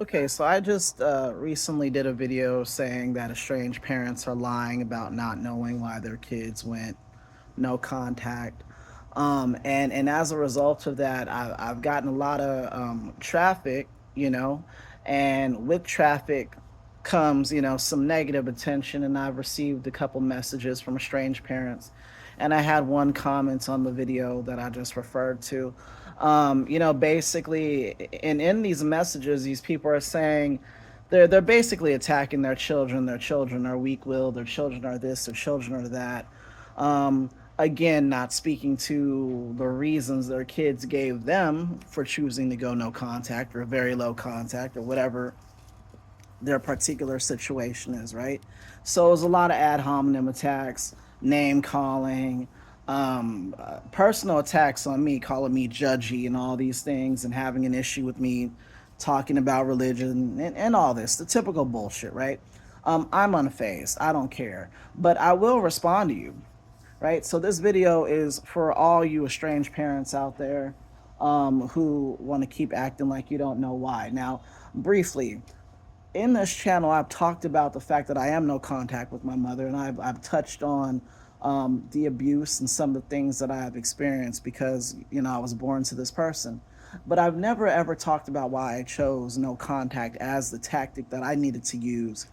Okay, so I just recently did a video saying that estranged parents are lying about not knowing why their kids went no contact. And as a result of that, I've gotten a lot of traffic, you know, and with traffic comes, some negative attention. And I've received a couple messages from estranged parents. And I had one comment on the video that I just referred to. Basically, in these messages, these people are saying they're basically attacking their children. Their children are weak-willed. Their children are this. Their children are that. Again, not speaking to the reasons their kids gave them for choosing to go no contact or very low contact or whatever their particular situation is, right? So it was a lot of ad hominem attacks, name calling, personal attacks on me, calling me judgy and all these things, and having an issue with me talking about religion and all this, the typical bullshit, right? I'm unfazed. I don't care. But I will respond to you, right? So this video is for all you estranged parents out there who want to keep acting like you don't know why. Now, briefly, in this channel, I've talked about the fact that I am no contact with my mother, and I've touched on the abuse and some of the things that I have experienced because, I was born to this person. But I've never ever talked about why I chose no contact as the tactic that I needed to use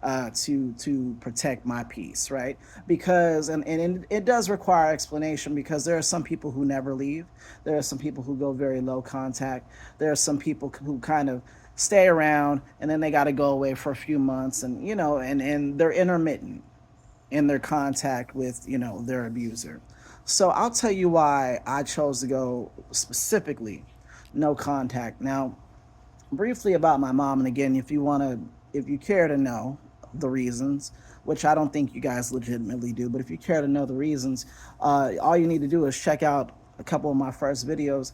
to protect my peace, right? Because and it does require explanation because there are some people who never leave. There are some people who go very low contact. There are some people who kind of stay around and then they got to go away for a few months, and and they're intermittent in their contact with their abuser. So I'll tell you why I chose to go specifically no contact. Now, briefly about my mom, and again, if you care to know the reasons, which I don't think you guys legitimately do, but if you care to know the reasons, all you need to do is check out a couple of my first videos.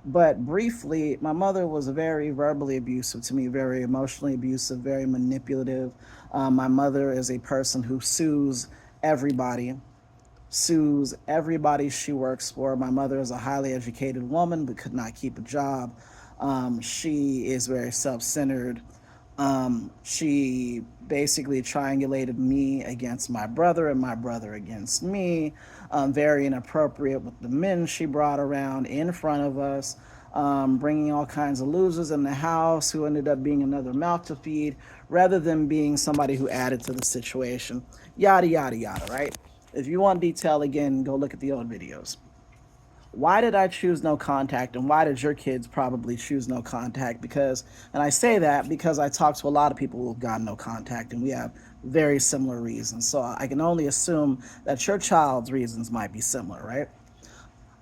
But briefly, my mother was very verbally abusive to me, very emotionally abusive, very manipulative. My mother is a person who everybody sues everybody she works for. My mother is a highly educated woman but could not keep a job. She is very self centered. She basically triangulated me against my brother and my brother against me. Very inappropriate with the men she brought around in front of us, bringing all kinds of losers in the house who ended up being another mouth to feed rather than being somebody who added to the situation. Yada, yada, yada, right? If you want detail, again, go look at the old videos. Why did I choose no contact, and why did your kids probably choose no contact? Because, and I say that because I talk to a lot of people who have gotten no contact, and we have very similar reasons. So I can only assume that your child's reasons might be similar, right?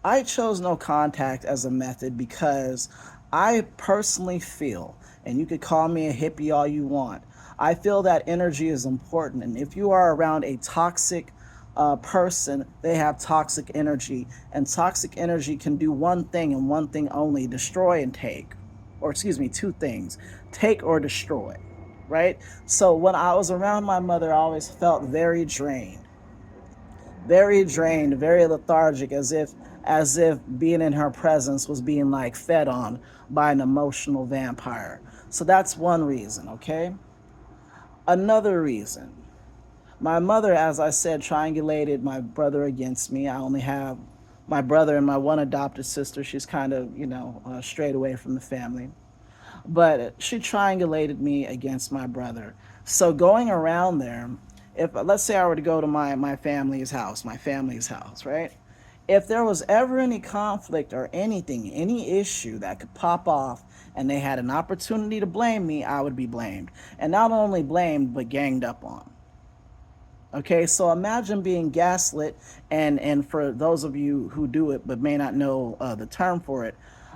I chose no contact as a method because I personally feel, and you could call me a hippie all you want, I feel that energy is important. And if you are around a toxic person, they have toxic energy. And toxic energy can do one thing and one thing only: destroy and take. Or, excuse me, two things: take or destroy, right? So when I was around my mother, I always felt very drained, very lethargic, as if being in her presence was being like fed on by an emotional vampire. So that's one reason, okay? Another reason. My mother, as I said, triangulated my brother against me. I only have my brother and my one adopted sister. She's kind of, strayed away from the family. But she triangulated me against my brother. So going around there, if let's say I were to go to my family's house, right? If there was ever any conflict or anything, any issue that could pop off and they had an opportunity to blame me, I would be blamed. And not only blamed, but ganged up on. Okay, so imagine being gaslit, and for those of you who do it but may not know the term for it,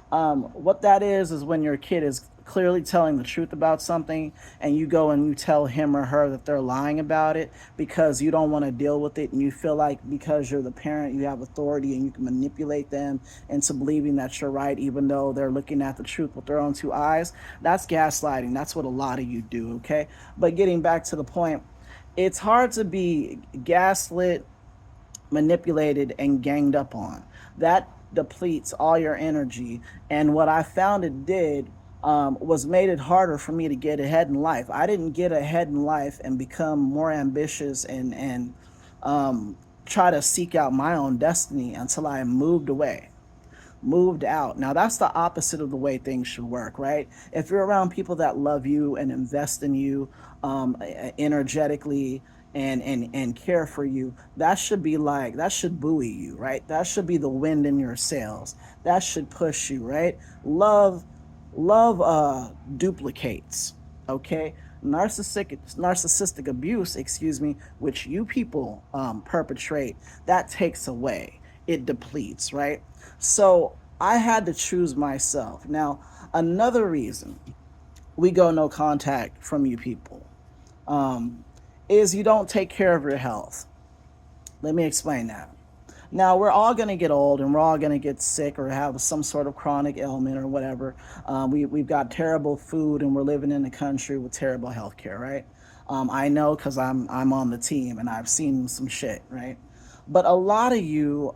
what that is when your kid is clearly telling the truth about something, and you go and you tell him or her that they're lying about it because you don't want to deal with it, and you feel like because you're the parent, you have authority and you can manipulate them into believing that you're right, even though they're looking at the truth with their own two eyes. That's gaslighting. That's what a lot of you do, okay? But getting back to the point, it's hard to be gaslit, manipulated, and ganged up on. That depletes all your energy. And what I found it did was made it harder for me to get ahead in life. I didn't get ahead in life and become more ambitious and um, try to seek out my own destiny until I moved away, moved out. Now that's the opposite of the way things should work, right? If you're around people that love you and invest in you energetically and care for you, that should be like, that should buoy you, right? That should be the wind in your sails. That should push you, right? Love duplicates, okay? Narcissistic abuse, excuse me, which you people perpetrate, that takes away, it depletes, right? So I had to choose myself. Now, another reason we go no contact from you people um, is you don't take care of your health. Let me explain that. Now, we're all going to get old and we're all going to get sick or have some sort of chronic ailment or whatever. We've got terrible food and we're living in a country with terrible health care, right? I know because I'm on the team and I've seen some shit, right? But a lot of you,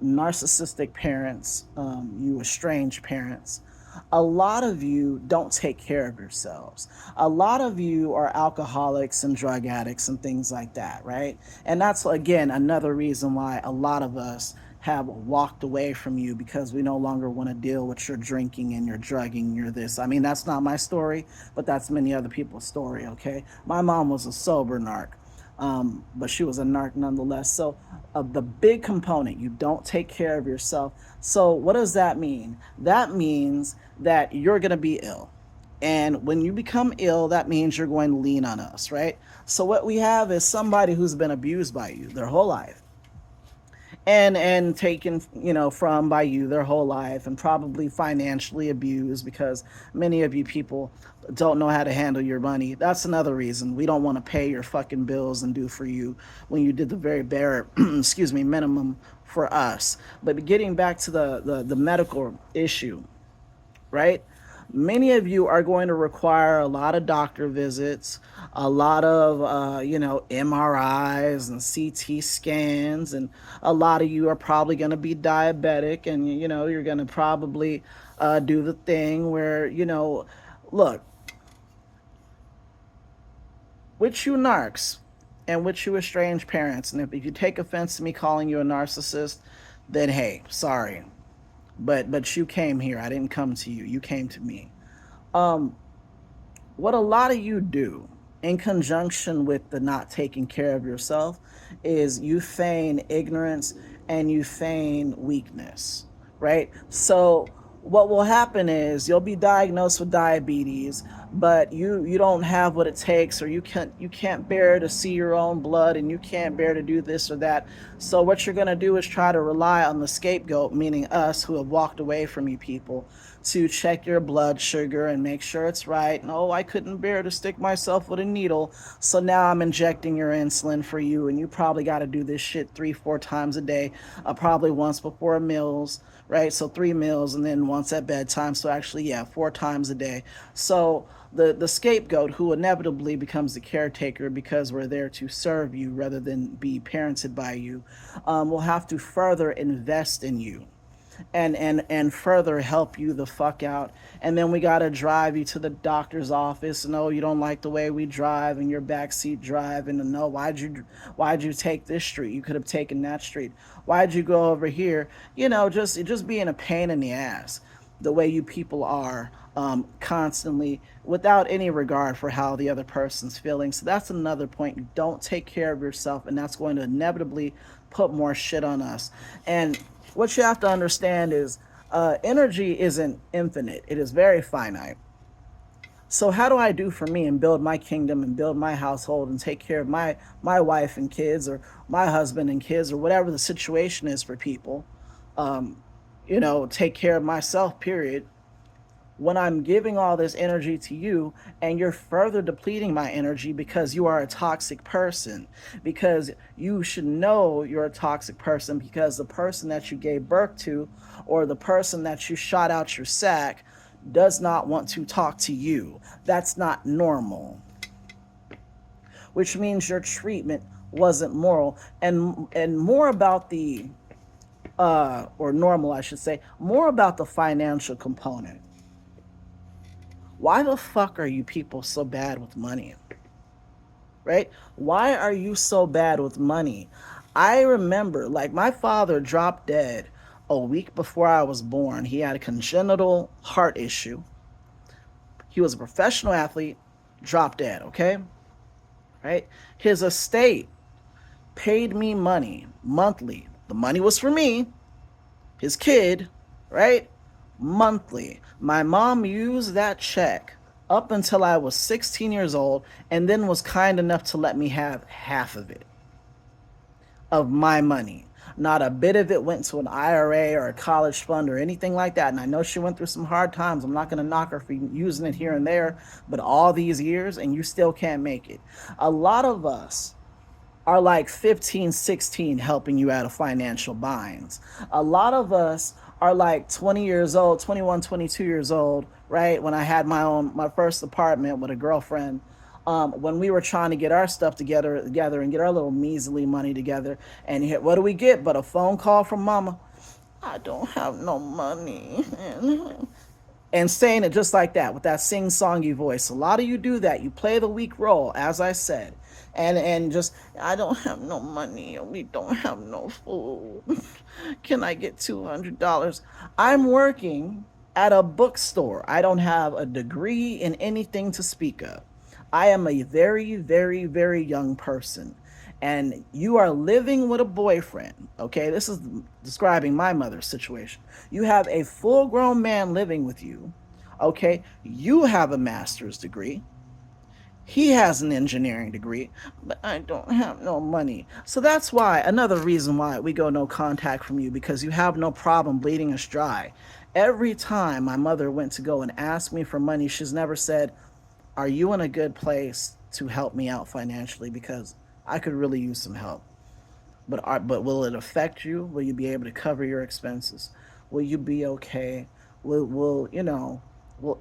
narcissistic parents, you estranged parents, a lot of you don't take care of yourselves. A lot of you are alcoholics and drug addicts and things like that, right? And that's, again, another reason why a lot of us have walked away from you, because we no longer want to deal with your drinking and your drugging and your this. I mean, that's not my story, but that's many other people's story, okay? My mom was a sober narc. But she was a narc nonetheless. So, the big component, you don't take care of yourself. So, what does that mean? That means that you're going to be ill. And when you become ill, that means you're going to lean on us, right? So, what we have is somebody who's been abused by you their whole life and taken, from by you their whole life, and probably financially abused, because many of you people don't know how to handle your money. That's another reason we don't want to pay your fucking bills and do for you when you did the very bare excuse me, minimum for us. But getting back to the medical issue, right? Many of you are going to require a lot of doctor visits, a lot of, MRIs and CT scans, and a lot of you are probably going to be diabetic, and, you're going to probably do the thing where, look, with you narcs and with you estranged parents, and if you take offense to me calling you a narcissist, then hey, sorry. But you came here. I didn't come to you. You came to me. Um, what a lot of you do in conjunction with the not taking care of yourself is you feign ignorance and you feign weakness, right? So what will happen is you'll be diagnosed with diabetes, but you don't have what it takes, or you can't bear to see your own blood, and you can't bear to do this or that. So what you're going to do is try to rely on the scapegoat, meaning us who have walked away from you people, to check your blood sugar and make sure it's right. And oh, I couldn't bear to stick myself with a needle, so now I'm injecting your insulin for you, and you probably got to do this shit 3-4 times a day, probably once before meals, right? So 3 meals and then once at bedtime. So actually, yeah, 4 times a day. So the scapegoat, who inevitably becomes the caretaker because we're there to serve you rather than be parented by you, will have to further invest in you and further help you the fuck out. And then we got to drive you to the doctor's office, and oh, you don't like the way we drive, and your backseat drive, and no, why'd you take this street? You could have taken that street. Why'd you go over here? Just being a pain in the ass, the way you people are, constantly, without any regard for how the other person's feeling. So that's another point. You don't take care of yourself, and that's going to inevitably put more shit on us. And what you have to understand is, energy isn't infinite, it is very finite. So how do I do for me and build my kingdom and build my household and take care of my wife and kids, or my husband and kids, or whatever the situation is for people? Take care of myself, period, when I'm giving all this energy to you, and you're further depleting my energy because you are a toxic person. Because you should know you're a toxic person, because the person that you gave birth to, or the person that you shot out your sack, does not want to talk to you. That's not normal. Which means your treatment wasn't moral. And more about the or normal, I should say, more about the financial component. Why the fuck are you people so bad with money? Right? Why are you so bad with money? I remember, like, my father dropped dead a week before I was born. He had a congenital heart issue. He was a professional athlete, dropped dead, okay? Right? His estate paid me money monthly. The money was for me, his kid, right? Monthly. My mom used that check up until I was 16 years old and then was kind enough to let me have half of it, of my money. Not a bit of it went to an IRA or a college fund or anything like that. And I know she went through some hard times. I'm not going to knock her for using it here and there, but all these years and you still can't make it. A lot of us are like 15, 16 helping you out of financial binds. A lot of us are like 20 years old, 21, 22 years old, right? When I had my first apartment with a girlfriend, when we were trying to get our stuff together and get our little measly money together. And here, what do we get but a phone call from mama? I don't have no money. And saying it just like that with that sing-songy voice. A lot of you do that. You play the weak role, as I said, and just, I don't have no money. We don't have no food. Can I get $200? I'm working at a bookstore. I don't have a degree in anything to speak of. I am a very, very, very young person. And you are living with a boyfriend, okay? This is describing my mother's situation. You have a full grown man living with you, okay? You have a master's degree. He has an engineering degree, but I don't have no money. So that's why, another reason why we go no contact from you, because you have no problem bleeding us dry. Every time my mother went to go and ask me for money, she's never said, are you in a good place to help me out financially? Because I could really use some help. But will it affect you? Will you be able to cover your expenses? Will you be okay? Will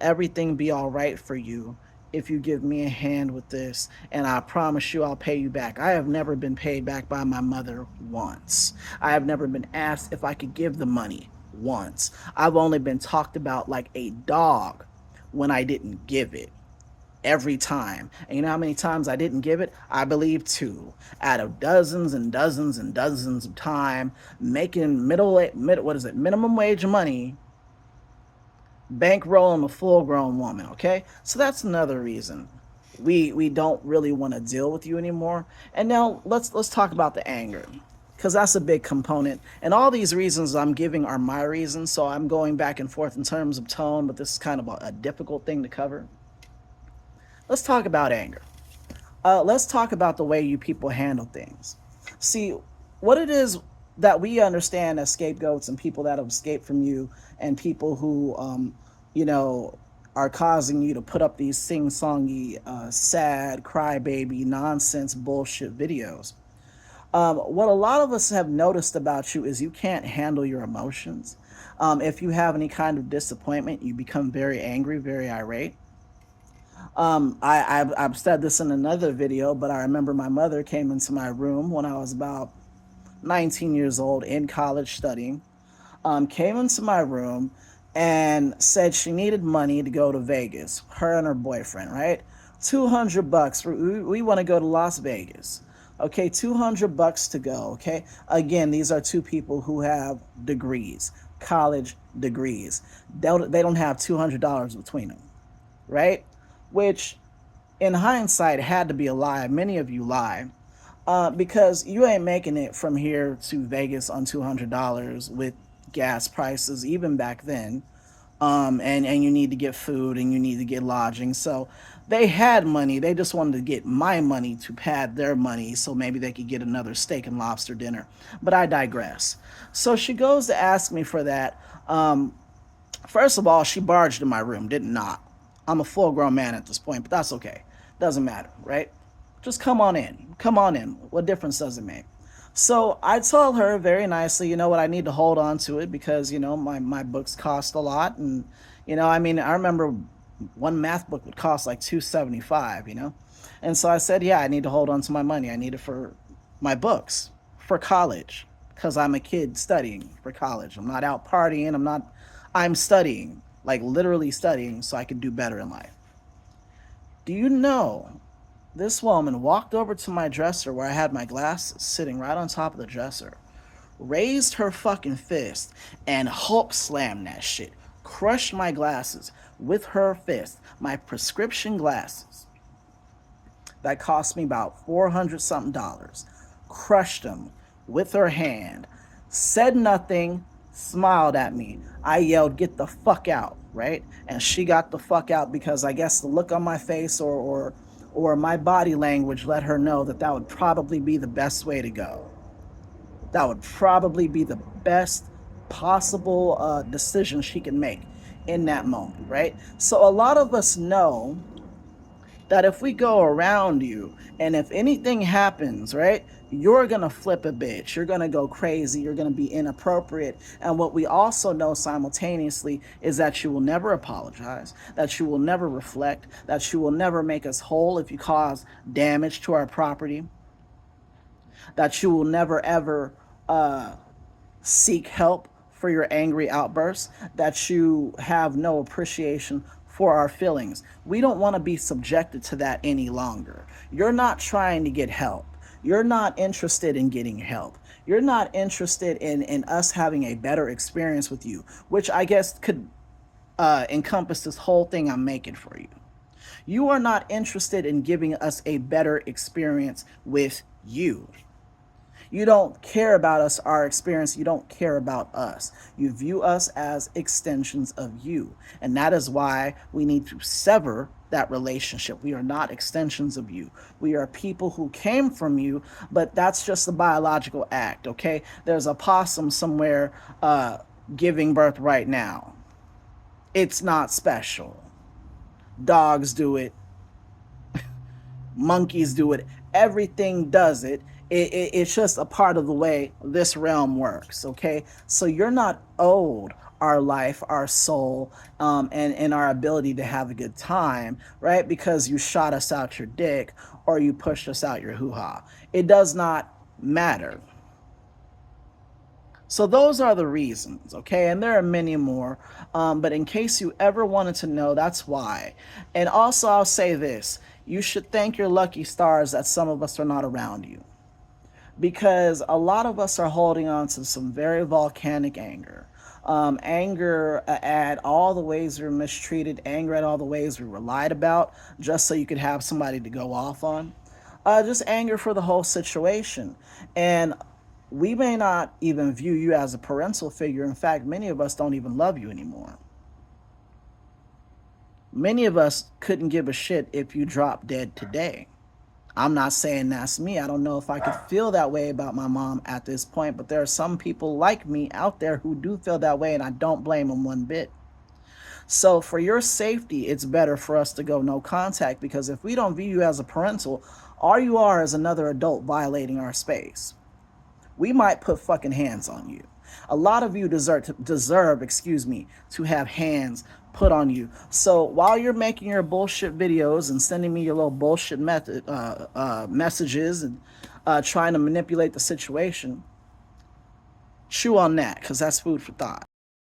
everything be all right for you if you give me a hand with this? And I promise you I'll pay you back. I have never been paid back by my mother once. I have never been asked if I could give the money once. I've only been talked about like a dog when I didn't give it every time. And you know how many times I didn't give it? I believe two out of dozens and dozens and dozens of time making minimum wage money, bankrolling a full grown woman. Okay, so that's another reason we don't really want to deal with you anymore. And now let's talk about the anger, because that's a big component. And all these reasons I'm giving are my reasons, so I'm going back and forth in terms of tone, but this is kind of a difficult thing to cover. Let's talk about anger. Let's talk about the way you people handle things. See, what it is that we understand as scapegoats and people that have escaped from you and people who, are causing you to put up these sing-songy, sad, crybaby, nonsense, bullshit videos. What a lot of us have noticed about you is you can't handle your emotions. If you have any kind of disappointment, you become very angry, very irate. I've said this in another video, but I remember my mother came into my room when I was about 19 years old in college studying, came into my room and said she needed money to go to Vegas, her and her boyfriend, right? $200. We want to go to Las Vegas. Okay, $200 to go, okay? Again, these are two people who have degrees, college degrees. They don't have $200 between them, right? Which in hindsight had to be a lie. Many of you lie, because you ain't making it from here to Vegas on $200 with gas prices even back then, and you need to get food and you need to get lodging. So they had money, they just wanted to get my money to pad their money so maybe they could get another steak and lobster dinner. But I digress. So she goes to ask me for that. First of all, she barged in my room, did not. I'm a full grown man at this point, but that's okay. Doesn't matter, right? Just come on in. Come on in. What difference does it make? So I told her very nicely, you know what, I need to hold on to it because, my books cost a lot. And, I remember one math book would cost like $275. And so I said, yeah, I need to hold on to my money. I need it for my books, for college because I'm a kid studying for college. I'm not out partying. I'm studying, like literally studying so I can do better in life. Do you know this woman walked over to my dresser where I had my glasses sitting right on top of the dresser, raised her fucking fist, and Hulk slammed that shit. Crushed my glasses with her fist, my prescription glasses. That cost me about 400 something dollars. Crushed them with her hand. Said nothing, smiled at me. I yelled, "Get the fuck out," right? And she got the fuck out because I guess the look on my face or my body language let her know that that would probably be the best way to go. That would probably be the best possible decision she can make in that moment, right? So a lot of us know that if we go around you and if anything happens, right, you're going to flip a bitch. You're going to go crazy. You're going to be inappropriate. And what we also know simultaneously is that you will never apologize, that you will never reflect, that you will never make us whole if you cause damage to our property, that you will never ever seek help for your angry outbursts, that you have no appreciation for our feelings. We don't want to be subjected to that any longer. You're not trying to get help. You're not interested in getting help. You're not interested in us having a better experience with you, which I guess could encompass this whole thing I'm making for you. You are not interested in giving us a better experience with you. You don't care about us, our experience. You don't care about us. You view us as extensions of you. And that is why we need to sever that relationship. We are not extensions of you. We are people who came from you, but that's just a biological act, okay? There's a possum somewhere giving birth right now. It's not special. Dogs do it. Monkeys do it. Everything does it. It's just a part of the way this realm works, okay? So you're not owed our life, our soul, and our ability to have a good time, right? Because you shot us out your dick or you pushed us out your hoo-ha. It does not matter. So those are the reasons, okay? And there are many more, but in case you ever wanted to know, that's why. And also I'll say this, you should thank your lucky stars that some of us are not around you, because a lot of us are holding on to some very volcanic anger. Anger at all the ways we were mistreated, anger at all the ways we were lied about, just so you could have somebody to go off on. Just anger for the whole situation. And we may not even view you as a parental figure. In fact, many of us don't even love you anymore. Many of us couldn't give a shit if you dropped dead today. I'm not saying that's me. I don't know if I could feel that way about my mom at this point, but there are some people like me out there who do feel that way, and I don't blame them one bit. So for your safety, it's better for us to go no contact, because if we don't view you as a parental, all you are is another adult violating our space. We might put fucking hands on you. A lot of you deserve, to have hands put on you. So while you're making your bullshit videos and sending me your little bullshit messages and trying to manipulate the situation, chew on that, because that's food for thought.